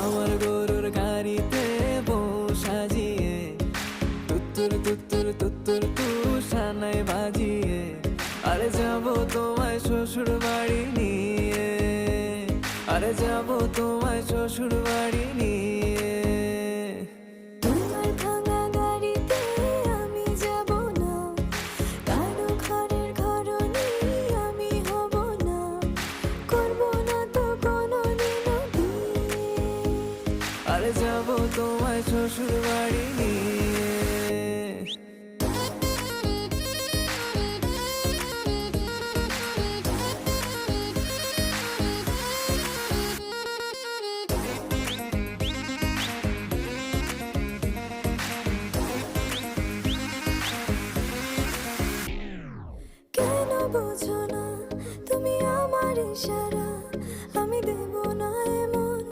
আমার গরুর গাড়িতে বউ সাজিয়ে তুত্তুর তুত্তুর তুত্তুর তু সানাই বাজিয়ে আরে যাব তোমায় শ্বশুর বাড়ি নিয়ে, আরে যাব তোমায় শ্বশুর বাড়ি নিয়ে। তোমার ভাঙা গাড়িতে আমি যাব না, কারো ঘরের ঘরনি আমি হব না, করব না তো কোনোদিনও বিয়ে। আরে যাব তোমায় শ্বশুর বাড়ি নিয়ে। কেন বোঝো না তুমি আমার ইশারা?